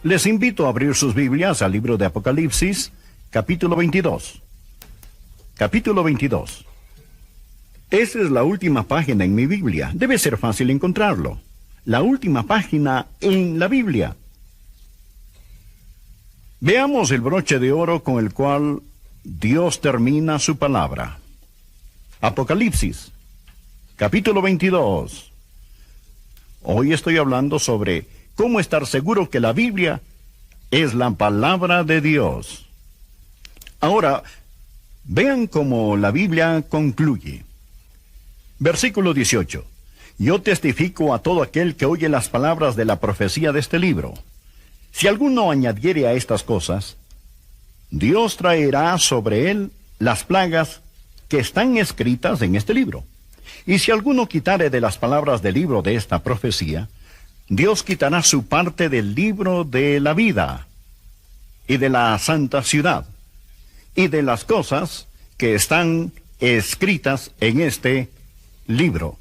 Les invito a abrir sus Biblias al libro de Apocalipsis, capítulo 22. Capítulo 22. Esa es la última página en mi Biblia. Debe ser fácil encontrarlo. La última página en la Biblia. Veamos el broche de oro con el cual Dios termina su palabra. Apocalipsis, capítulo 22. Hoy estoy hablando sobre cómo estar seguro que la Biblia es la palabra de Dios. Ahora, vean cómo la Biblia concluye. Versículo 18. Yo testifico a todo aquel que oye las palabras de la profecía de este libro. Si alguno añadiere a estas cosas, Dios traerá sobre él las plagas que están escritas en este libro. Y si alguno quitare de las palabras del libro de esta profecía, Dios quitará su parte del libro de la vida, y de la santa ciudad, y de las cosas que están escritas en este libro.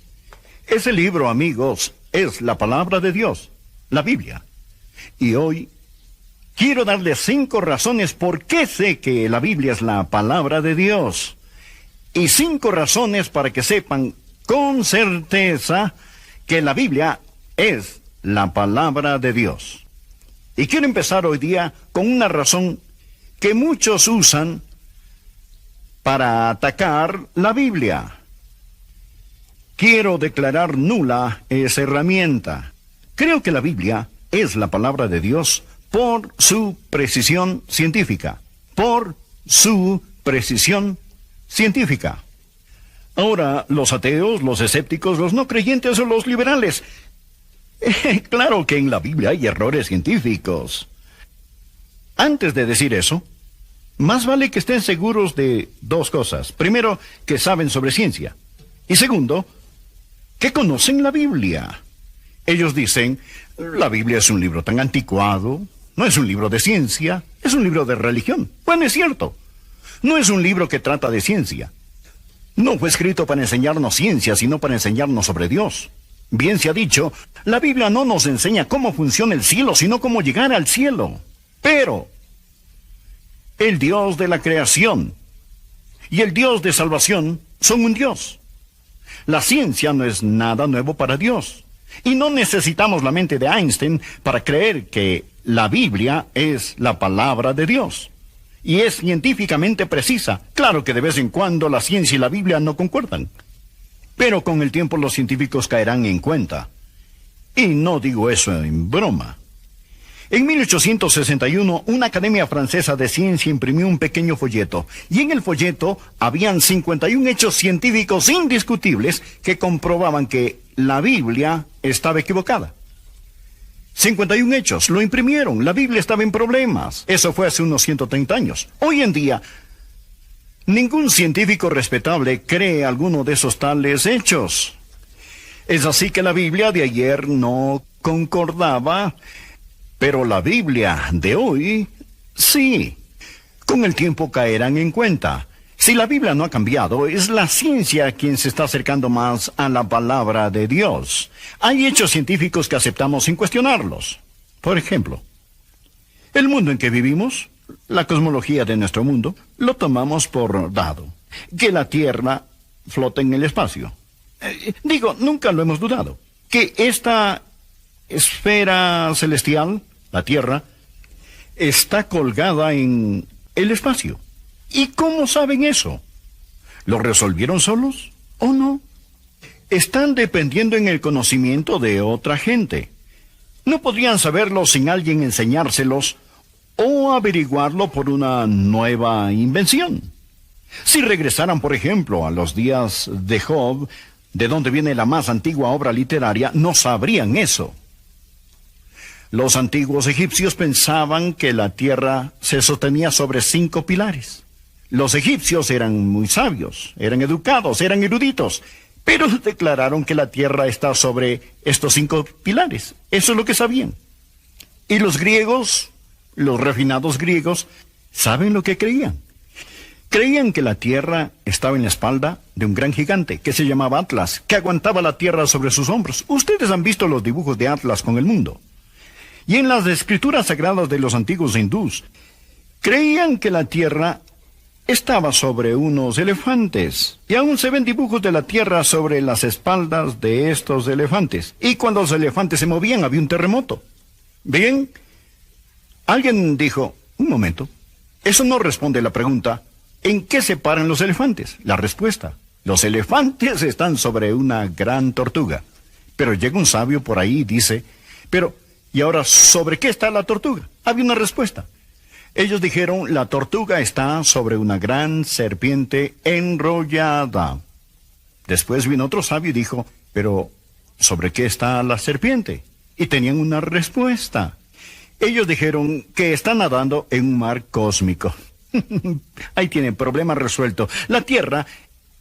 Ese libro, amigos, es la palabra de Dios, la Biblia. Y hoy quiero darles 5 razones por qué sé que la Biblia es la palabra de Dios. Y 5 razones para que sepan con certeza que la Biblia es la palabra de Dios. Y quiero empezar hoy día con una razón que muchos usan para atacar la Biblia. Quiero declarar nula esa herramienta. Creo que la Biblia es la palabra de Dios por su precisión científica. Por su precisión científica. Ahora, los ateos, los escépticos, los no creyentes o los liberales. Claro que en la Biblia hay errores científicos. Antes de decir eso, más vale que estén seguros de 2 cosas. Primero, que saben sobre ciencia. Y segundo, que conocen la Biblia. Ellos dicen, la Biblia es un libro tan anticuado, no es un libro de ciencia, es un libro de religión. Bueno, es cierto. No es un libro que trata de ciencia. No fue escrito para enseñarnos ciencia, sino para enseñarnos sobre Dios. Bien se ha dicho, la Biblia no nos enseña cómo funciona el cielo, sino cómo llegar al cielo. Pero el Dios de la creación y el Dios de salvación son un Dios. La ciencia no es nada nuevo para Dios. Y no necesitamos la mente de Einstein para creer que la Biblia es la palabra de Dios. Y es científicamente precisa. Claro que de vez en cuando la ciencia y la Biblia no concuerdan. Pero con el tiempo los científicos caerán en cuenta. Y no digo eso en broma. En 1861, una academia francesa de ciencia imprimió un pequeño folleto. Y en el folleto habían 51 hechos científicos indiscutibles que comprobaban que la Biblia estaba equivocada. 51 hechos, lo imprimieron, la Biblia estaba en problemas. Eso fue hace unos 130 años. Hoy en día, ningún científico respetable cree alguno de esos tales hechos. Es así que la Biblia de ayer no concordaba, pero la Biblia de hoy, sí. Con el tiempo caerán en cuenta. Si la Biblia no ha cambiado, es la ciencia quien se está acercando más a la palabra de Dios. Hay hechos científicos que aceptamos sin cuestionarlos. Por ejemplo, el mundo en que vivimos, la cosmología de nuestro mundo, lo tomamos por dado. Que la Tierra flota en el espacio. Nunca lo hemos dudado. Que esta esfera celestial, la Tierra, está colgada en el espacio. ¿Y cómo saben eso? ¿Lo resolvieron solos o no? Están dependiendo en el conocimiento de otra gente. No podrían saberlo sin alguien enseñárselos o averiguarlo por una nueva invención. Si regresaran, por ejemplo, a los días de Job, de donde viene la más antigua obra literaria, no sabrían eso. Los antiguos egipcios pensaban que la tierra se sostenía sobre 5 pilares. Los egipcios eran muy sabios, eran educados, eran eruditos, pero declararon que la tierra está sobre estos 5 pilares. Eso es lo que sabían. Y los griegos, los refinados griegos, ¿saben lo que creían? Creían que la tierra estaba en la espalda de un gran gigante que se llamaba Atlas, que aguantaba la tierra sobre sus hombros. Ustedes han visto los dibujos de Atlas con el mundo. Y en las escrituras sagradas de los antiguos hindús, creían que la tierra estaba sobre unos elefantes. Y aún se ven dibujos de la tierra sobre las espaldas de estos elefantes. Y cuando los elefantes se movían, había un terremoto. Bien, alguien dijo, un momento, eso no responde a la pregunta, ¿en qué se paran los elefantes? La respuesta, los elefantes están sobre una gran tortuga. Pero llega un sabio por ahí y dice, pero, ¿y ahora sobre qué está la tortuga? Había una respuesta. Ellos dijeron, la tortuga está sobre una gran serpiente enrollada. Después vino otro sabio y dijo, pero, ¿sobre qué está la serpiente? Y tenían una respuesta. Ellos dijeron que está nadando en un mar cósmico. Ahí tienen problema resuelto. La Tierra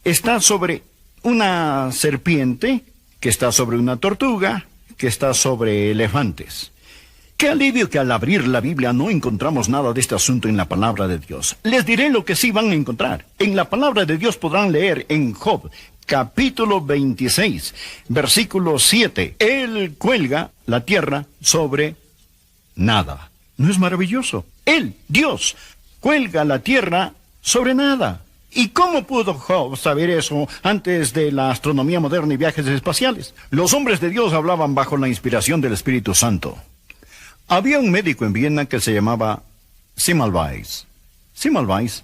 está sobre una serpiente, que está sobre una tortuga, que está sobre elefantes. Qué alivio que al abrir la Biblia no encontramos nada de este asunto en la palabra de Dios. Les diré lo que sí van a encontrar. En la palabra de Dios podrán leer en Job, capítulo 26, versículo 7. Él cuelga la tierra sobre nada. ¿No es maravilloso? Él, Dios, cuelga la tierra sobre nada. ¿Y cómo pudo Job saber eso antes de la astronomía moderna y viajes espaciales? Los hombres de Dios hablaban bajo la inspiración del Espíritu Santo. Había un médico en Viena que se llamaba Semmelweis. Semmelweis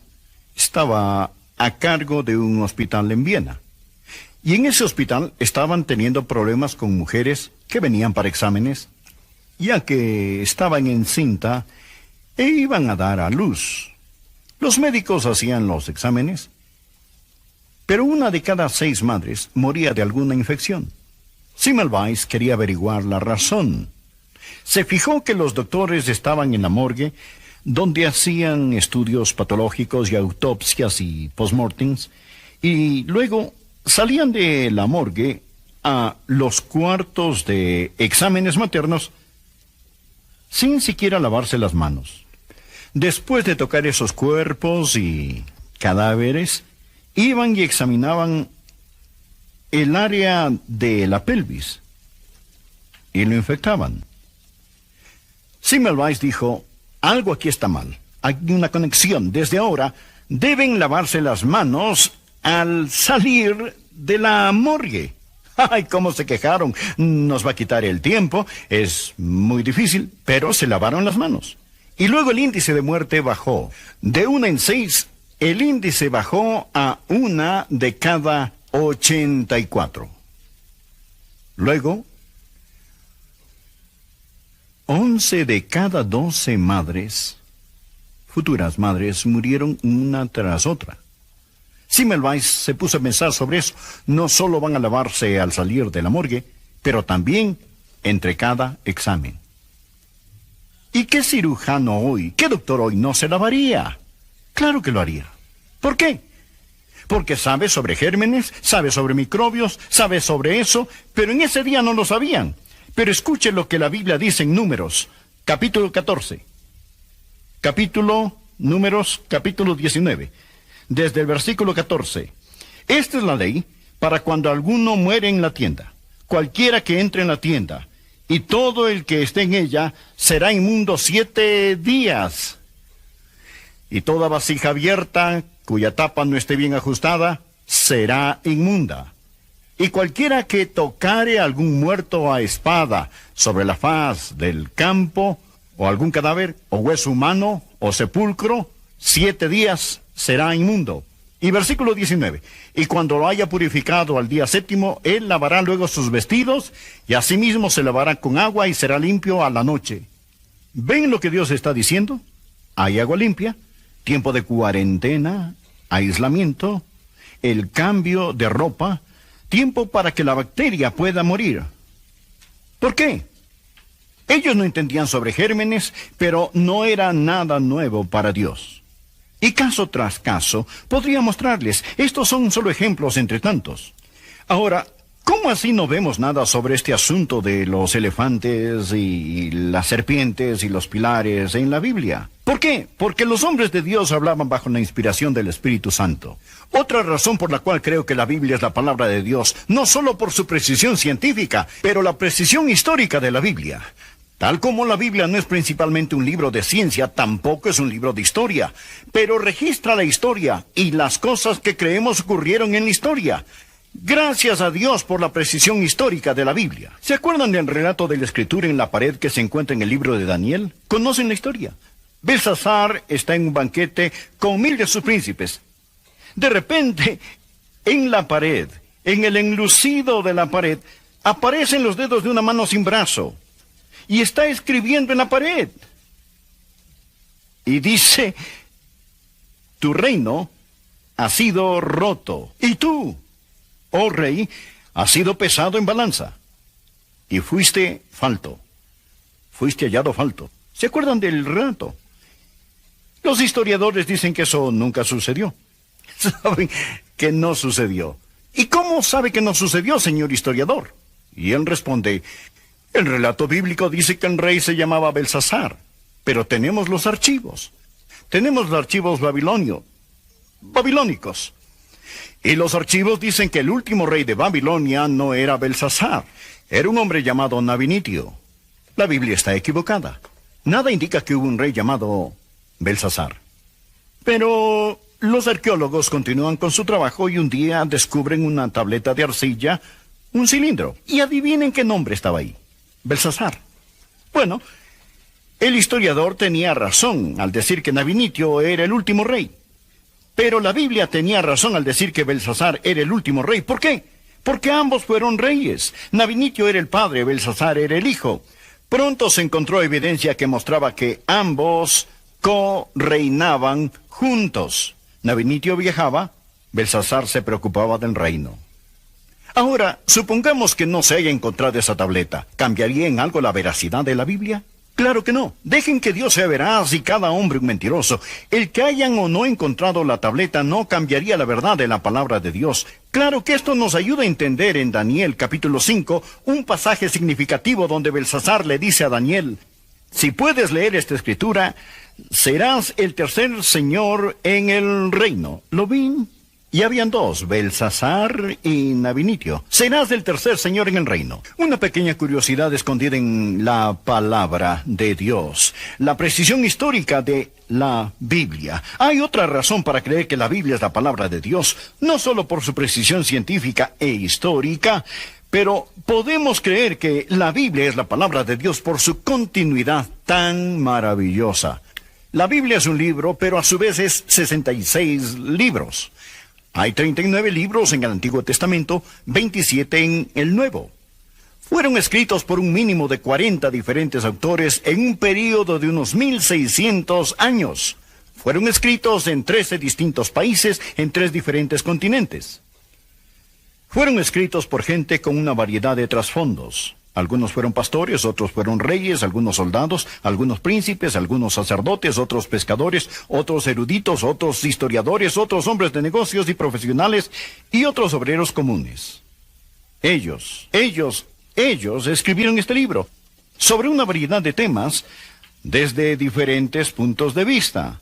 estaba a cargo de un hospital en Viena. Y en ese hospital estaban teniendo problemas con mujeres que venían para exámenes, ya que estaban encinta e iban a dar a luz. Los médicos hacían los exámenes, pero una de cada 6 madres moría de alguna infección. Semmelweis quería averiguar la razón. Se fijó que los doctores estaban en la morgue, donde hacían estudios patológicos y autopsias y postmortems, y luego salían de la morgue a los cuartos de exámenes maternos sin siquiera lavarse las manos. Después de tocar esos cuerpos y cadáveres, iban y examinaban el área de la pelvis y lo infectaban. Semmelweis dijo, algo aquí está mal. Hay una conexión. Desde ahora deben lavarse las manos al salir de la morgue. ¡Ay, cómo se quejaron! Nos va a quitar el tiempo. Es muy difícil, pero se lavaron las manos. Y luego el índice de muerte bajó. De 1 en 6, el índice bajó a 1 de cada 84. Luego, 11 de cada 12 madres, futuras madres, murieron una tras otra. Semmelweis se puso a pensar sobre eso. No solo van a lavarse al salir de la morgue, pero también entre cada examen. ¿Y qué cirujano hoy, qué doctor hoy no se lavaría? Claro que lo haría. ¿Por qué? Porque sabe sobre gérmenes, sabe sobre microbios, sabe sobre eso, pero en ese día no lo sabían. Pero escuche lo que la Biblia dice en Números, capítulo 14. Números, capítulo 19. Desde el versículo 14. Esta es la ley para cuando alguno muere en la tienda. Cualquiera que entre en la tienda, y todo el que esté en ella será inmundo 7 días. Y toda vasija abierta, cuya tapa no esté bien ajustada, será inmunda. Y cualquiera que tocare a algún muerto a espada sobre la faz del campo, o algún cadáver, o hueso humano, o sepulcro, 7 días será inmundo. Y versículo 19. Y cuando lo haya purificado al día 7, él lavará luego sus vestidos, y asimismo se lavará con agua y será limpio a la noche. ¿Ven lo que Dios está diciendo? Hay agua limpia, tiempo de cuarentena, aislamiento, el cambio de ropa, tiempo para que la bacteria pueda morir. ¿Por qué? Ellos no entendían sobre gérmenes, pero no era nada nuevo para Dios. Y caso tras caso, podría mostrarles, estos son solo ejemplos entre tantos. Ahora, ¿cómo así no vemos nada sobre este asunto de los elefantes y las serpientes y los pilares en la Biblia? ¿Por qué? Porque los hombres de Dios hablaban bajo la inspiración del Espíritu Santo. Otra razón por la cual creo que la Biblia es la palabra de Dios, no solo por su precisión científica, pero la precisión histórica de la Biblia. Tal como la Biblia no es principalmente un libro de ciencia, tampoco es un libro de historia, pero registra la historia y las cosas que creemos ocurrieron en la historia. Gracias a Dios por la precisión histórica de la Biblia. ¿Se acuerdan del relato de la escritura en la pared que se encuentra en el libro de Daniel? ¿Conocen la historia? Belsasar está en un banquete con 1000 de sus príncipes. De repente, en la pared, en el enlucido de la pared, aparecen los dedos de una mano sin brazo. Y está escribiendo en la pared. Y dice, tu reino ha sido roto. Y tú, oh rey, has sido pesado en balanza. Y fuiste falto. Fuiste hallado falto. ¿Se acuerdan del relato? Los historiadores dicen que eso nunca sucedió. Saben que no sucedió. ¿Y cómo sabe que no sucedió, señor historiador? Y él responde, el relato bíblico dice que el rey se llamaba Belsasar, pero tenemos los archivos. Tenemos los archivos babilónicos. Y los archivos dicen que el último rey de Babilonia no era Belsasar, era un hombre llamado Nabinitio. La Biblia está equivocada. Nada indica que hubo un rey llamado Belsasar. Pero los arqueólogos continúan con su trabajo y un día descubren una tableta de arcilla, un cilindro. Y adivinen qué nombre estaba ahí. Belsasar. Bueno, el historiador tenía razón al decir que Nabinitio era el último rey. Pero la Biblia tenía razón al decir que Belsasar era el último rey. ¿Por qué? Porque ambos fueron reyes. Nabinitio era el padre, Belsasar era el hijo. Pronto se encontró evidencia que mostraba que ambos co-reinaban juntos. Nabinitio viajaba, Belsasar se preocupaba del reino. Ahora, supongamos que no se haya encontrado esa tableta. ¿Cambiaría en algo la veracidad de la Biblia? Claro que no. Dejen que Dios sea veraz y cada hombre un mentiroso. El que hayan o no encontrado la tableta no cambiaría la verdad de la palabra de Dios. Claro que esto nos ayuda a entender en Daniel capítulo 5 un pasaje significativo donde Belsasar le dice a Daniel, si puedes leer esta escritura, serás el tercer señor en el reino. ¿Lo ven? Y habían dos, Belsasar y Nabinitio. Serás el tercer señor en el reino. Una pequeña curiosidad escondida en la palabra de Dios. La precisión histórica de la Biblia. Hay otra razón para creer que la Biblia es la palabra de Dios. No solo por su precisión científica e histórica, pero podemos creer que la Biblia es la palabra de Dios por su continuidad tan maravillosa. La Biblia es un libro, pero a su vez es 66 libros. Hay 39 libros en el Antiguo Testamento, 27 en el Nuevo. Fueron escritos por un mínimo de 40 diferentes autores en un período de unos 1600 años. Fueron escritos en 13 distintos países en 3 diferentes continentes. Fueron escritos por gente con una variedad de trasfondos. Algunos fueron pastores, otros fueron reyes, algunos soldados, algunos príncipes, algunos sacerdotes, otros pescadores, otros eruditos, otros historiadores, otros hombres de negocios y profesionales y otros obreros comunes. Ellos escribieron este libro sobre una variedad de temas desde diferentes puntos de vista,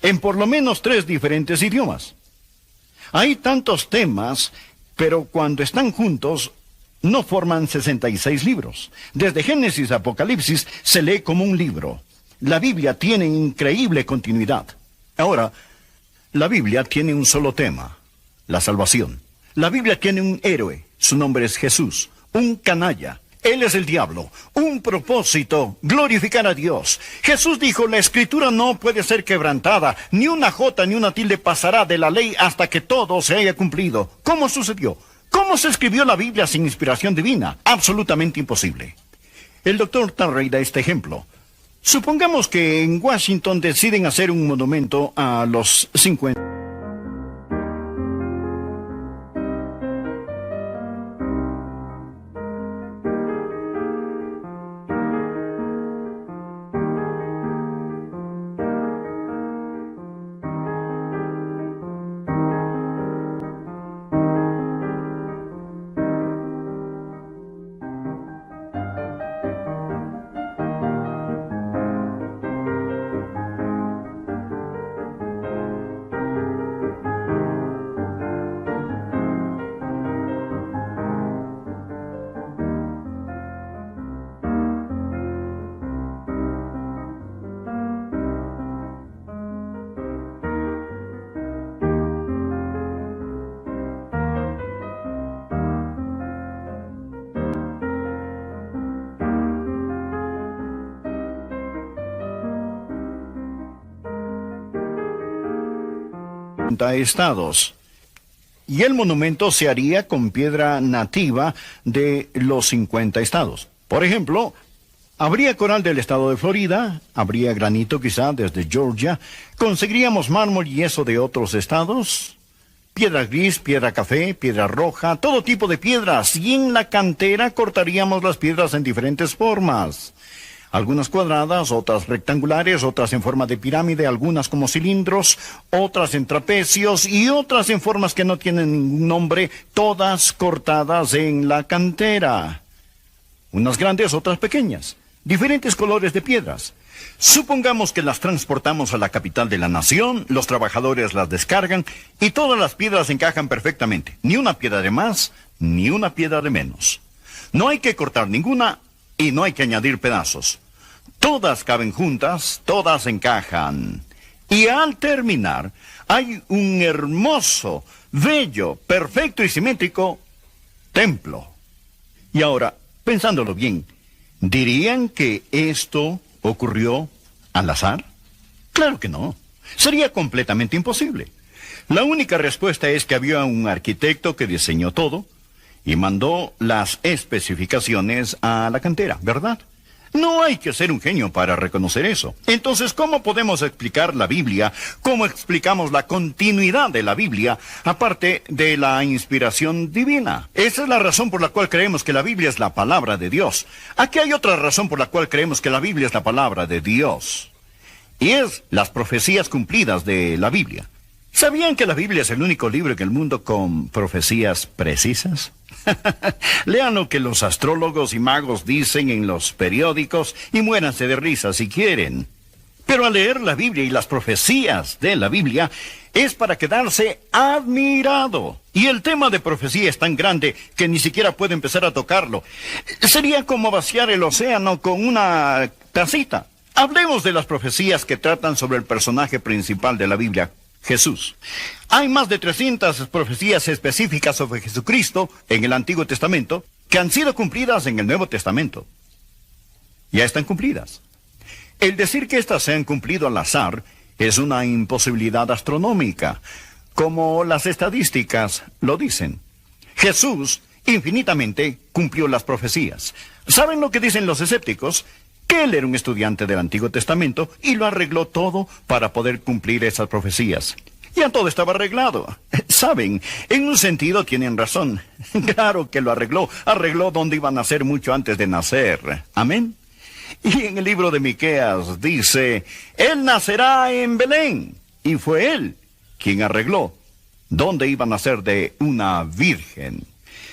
en por lo menos 3 diferentes idiomas. Hay tantos temas, pero cuando están juntos no forman 66 libros. Desde Génesis a Apocalipsis se lee como un libro. La Biblia tiene increíble continuidad. Ahora, la Biblia tiene un solo tema, la salvación. La Biblia tiene un héroe, su nombre es Jesús, un canalla. Él es el diablo. Un propósito, glorificar a Dios. Jesús dijo, la escritura no puede ser quebrantada, ni una jota ni una tilde pasará de la ley hasta que todo se haya cumplido. ¿Cómo sucedió? ¿Cómo se escribió la Biblia sin inspiración divina? Absolutamente imposible. El doctor Tarrey da este ejemplo. Supongamos que en Washington deciden hacer un monumento a los 50. estados. Y el monumento se haría con piedra nativa de los 50 estados. Por ejemplo, habría coral del estado de Florida, habría granito quizá desde Georgia, conseguiríamos mármol y yeso de otros estados, piedra gris, piedra café, piedra roja, todo tipo de piedras, y en la cantera cortaríamos las piedras en diferentes formas. Algunas cuadradas, otras rectangulares, otras en forma de pirámide, algunas como cilindros, otras en trapecios y otras en formas que no tienen ningún nombre, todas cortadas en la cantera. Unas grandes, otras pequeñas, diferentes colores de piedras. Supongamos que las transportamos a la capital de la nación, los trabajadores las descargan y todas las piedras encajan perfectamente. Ni una piedra de más, ni una piedra de menos. No hay que cortar ninguna y no hay que añadir pedazos. Todas caben juntas, todas encajan. Y al terminar, hay un hermoso, bello, perfecto y simétrico templo. Y ahora, pensándolo bien, ¿dirían que esto ocurrió al azar? Claro que no. Sería completamente imposible. La única respuesta es que había un arquitecto que diseñó todo y mandó las especificaciones a la cantera, ¿verdad? No hay que ser un genio para reconocer eso. Entonces, ¿cómo podemos explicar la Biblia? ¿Cómo explicamos la continuidad de la Biblia, aparte de la inspiración divina? Esa es la razón por la cual creemos que la Biblia es la palabra de Dios. Aquí hay otra razón por la cual creemos que la Biblia es la palabra de Dios. Y es las profecías cumplidas de la Biblia. ¿Sabían que la Biblia es el único libro en el mundo con profecías precisas? Lean lo que los astrólogos y magos dicen en los periódicos y muéranse de risa si quieren. Pero al leer la Biblia y las profecías de la Biblia es para quedarse admirado. Y el tema de profecía es tan grande que ni siquiera puede empezar a tocarlo. Sería como vaciar el océano con una tacita. Hablemos de las profecías que tratan sobre el personaje principal de la Biblia, Jesús. Hay más de 300 profecías específicas sobre Jesucristo en el Antiguo Testamento que han sido cumplidas en el Nuevo Testamento. Ya están cumplidas. El decir que éstas se han cumplido al azar es una imposibilidad astronómica, como las estadísticas lo dicen. Jesús infinitamente cumplió las profecías. ¿Saben lo que dicen los escépticos? Que él era un estudiante del Antiguo Testamento y lo arregló todo para poder cumplir esas profecías. Ya todo estaba arreglado. Saben, en un sentido tienen razón. Claro que lo arregló. Arregló donde iba a nacer mucho antes de nacer. Amén. Y en el libro de Miqueas dice, él nacerá en Belén. Y fue él quien arregló dónde iba a nacer de una virgen.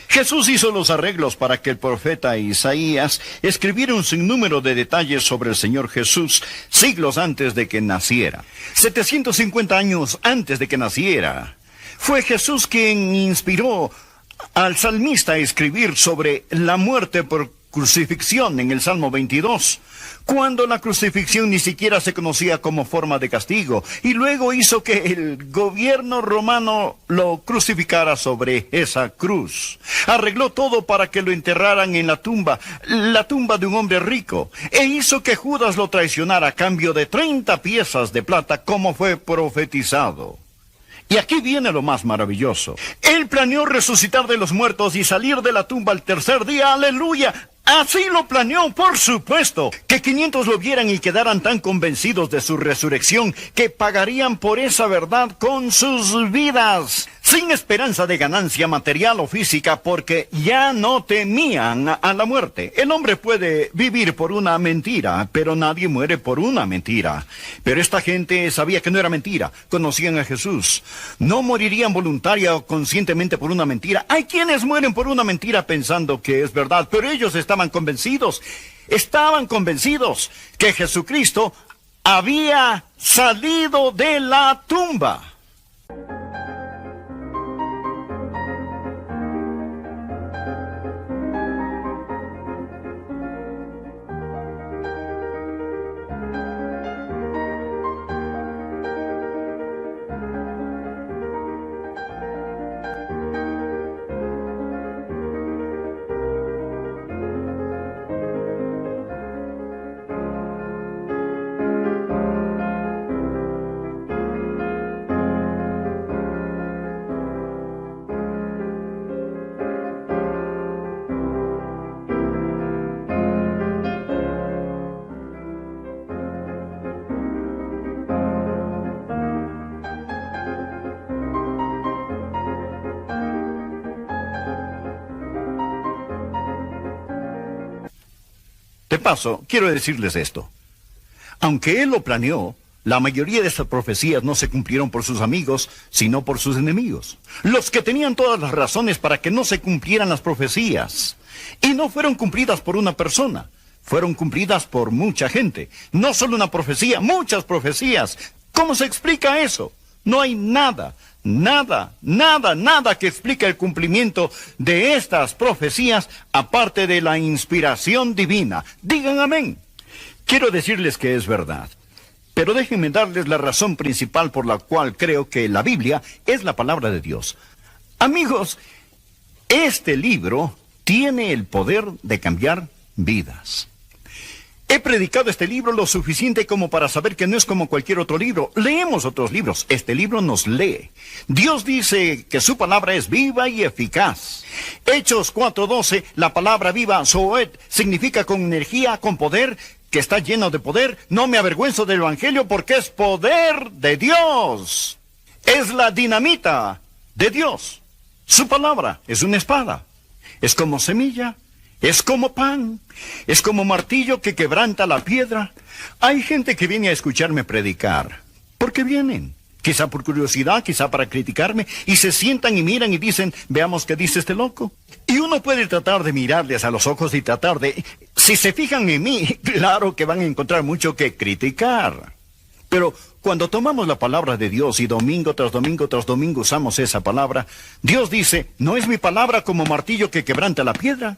Jesús hizo los arreglos para que el profeta Isaías escribiera un sinnúmero de detalles sobre el Señor Jesús siglos antes de que naciera. 750 años antes de que naciera. Fue Jesús quien inspiró al salmista a escribir sobre la muerte por crucifixión en el Salmo 22, cuando la crucifixión ni siquiera se conocía como forma de castigo, y luego hizo que el gobierno romano lo crucificara sobre esa cruz. Arregló todo para que lo enterraran en la tumba de un hombre rico, e hizo que Judas lo traicionara a cambio de 30 piezas de plata, como fue profetizado. Y aquí viene lo más maravilloso. Él planeó resucitar de los muertos y salir de la tumba al tercer día. ¡Aleluya! Así lo planeó, por supuesto. Que 500 lo vieran y quedaran tan convencidos de su resurrección que pagarían por esa verdad con sus vidas, sin esperanza de ganancia material o física, porque ya no temían a la muerte. El hombre puede vivir por una mentira, pero nadie muere por una mentira. Pero esta gente sabía que no era mentira, conocían a Jesús. No morirían voluntaria o conscientemente por una mentira. Hay quienes mueren por una mentira pensando que es verdad, pero ellos estaban convencidos que Jesucristo había salido de la tumba. De paso, quiero decirles esto. Aunque él lo planeó, la mayoría de estas profecías no se cumplieron por sus amigos, sino por sus enemigos. Los que tenían todas las razones para que no se cumplieran las profecías. Y no fueron cumplidas por una persona. Fueron cumplidas por mucha gente. No solo una profecía, muchas profecías. ¿Cómo se explica eso? No hay nada que explique el cumplimiento de estas profecías aparte de la inspiración divina. Digan amén. Quiero decirles que es verdad. Pero déjenme darles la razón principal por la cual creo que la Biblia es la palabra de Dios. Amigos, este libro tiene el poder de cambiar vidas. He predicado este libro lo suficiente como para saber que no es como cualquier otro libro. Leemos otros libros. Este libro nos lee. Dios dice que su palabra es viva y eficaz. Hechos 4:12, la palabra viva, zoet, significa con energía, con poder, que está lleno de poder. No me avergüenzo del Evangelio porque es poder de Dios. Es la dinamita de Dios. Su palabra es una espada. Es como semilla. Es como pan, es como martillo que quebranta la piedra. Hay gente que viene a escucharme predicar. ¿Por qué vienen? Quizá por curiosidad, quizá para criticarme, y se sientan y miran y dicen, veamos qué dice este loco. Y uno puede tratar de mirarles a los ojos y tratar de... Si se fijan en mí, claro que van a encontrar mucho que criticar. Pero cuando tomamos la palabra de Dios y domingo tras domingo tras domingo usamos esa palabra, Dios dice, ¿no es mi palabra como martillo que quebranta la piedra?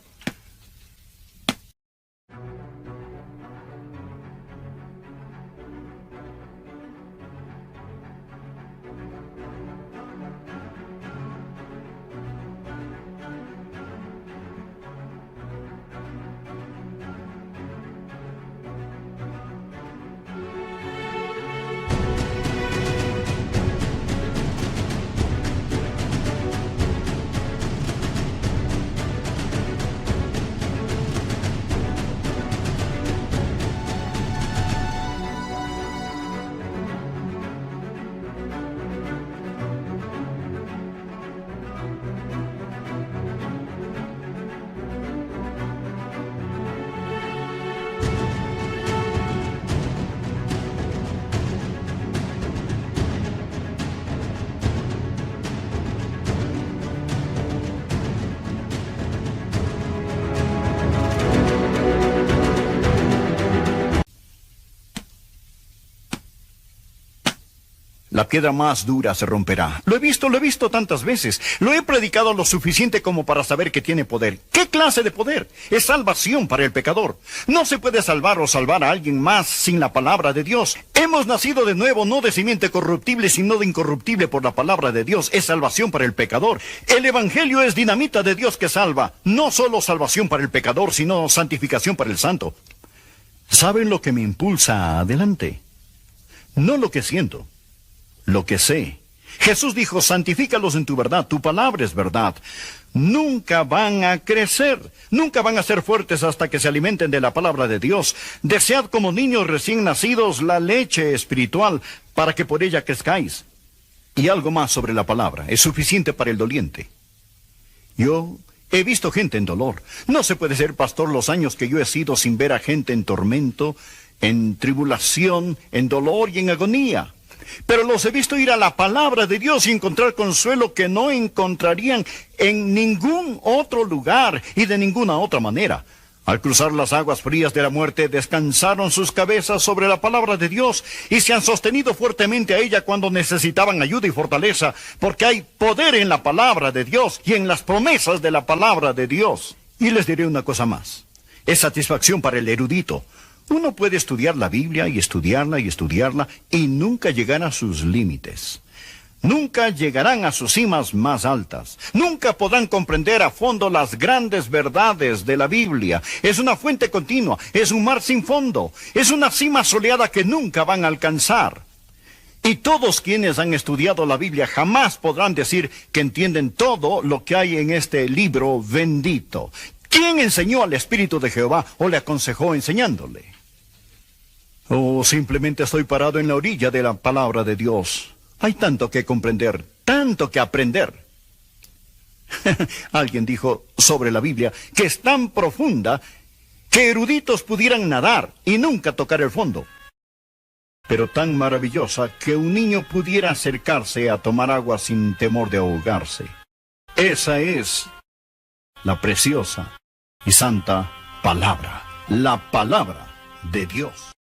La piedra más dura se romperá. Lo he visto tantas veces. Lo he predicado lo suficiente como para saber que tiene poder. ¿Qué clase de poder? Es salvación para el pecador. No se puede salvar o salvar a alguien más sin la palabra de Dios. Hemos nacido de nuevo, no de simiente corruptible, sino de incorruptible por la palabra de Dios. Es salvación para el pecador. El Evangelio es dinamita de Dios que salva. No solo salvación para el pecador, sino santificación para el santo. ¿Saben lo que me impulsa adelante? No lo que siento. Lo que sé. Jesús dijo, santifícalos en tu verdad, tu palabra es verdad. Nunca van a crecer, nunca van a ser fuertes hasta que se alimenten de la palabra de Dios. Desead como niños recién nacidos la leche espiritual para que por ella crezcáis. Y algo más sobre la palabra, es suficiente para el doliente. Yo he visto gente en dolor. No se puede ser pastor los años que yo he sido sin ver a gente en tormento, en tribulación, en dolor y en agonía. Pero los he visto ir a la palabra de Dios y encontrar consuelo que no encontrarían en ningún otro lugar y de ninguna otra manera. Al cruzar las aguas frías de la muerte, descansaron sus cabezas sobre la palabra de Dios y se han sostenido fuertemente a ella cuando necesitaban ayuda y fortaleza, porque hay poder en la palabra de Dios y en las promesas de la palabra de Dios. Y les diré una cosa más. Es satisfacción para el erudito. Uno puede estudiar la Biblia y estudiarla y nunca llegar a sus límites. Nunca llegarán a sus cimas más altas. Nunca podrán comprender a fondo las grandes verdades de la Biblia. Es una fuente continua, es un mar sin fondo, es una cima soleada que nunca van a alcanzar. Y todos quienes han estudiado la Biblia jamás podrán decir que entienden todo lo que hay en este libro bendito. ¿Quién enseñó al Espíritu de Jehová o le aconsejó enseñándole? O simplemente estoy parado en la orilla de la palabra de Dios. Hay tanto que comprender, tanto que aprender. Alguien dijo sobre la Biblia que es tan profunda que eruditos pudieran nadar y nunca tocar el fondo, pero tan maravillosa que un niño pudiera acercarse a tomar agua sin temor de ahogarse. Esa es la preciosa y santa palabra, la palabra de Dios.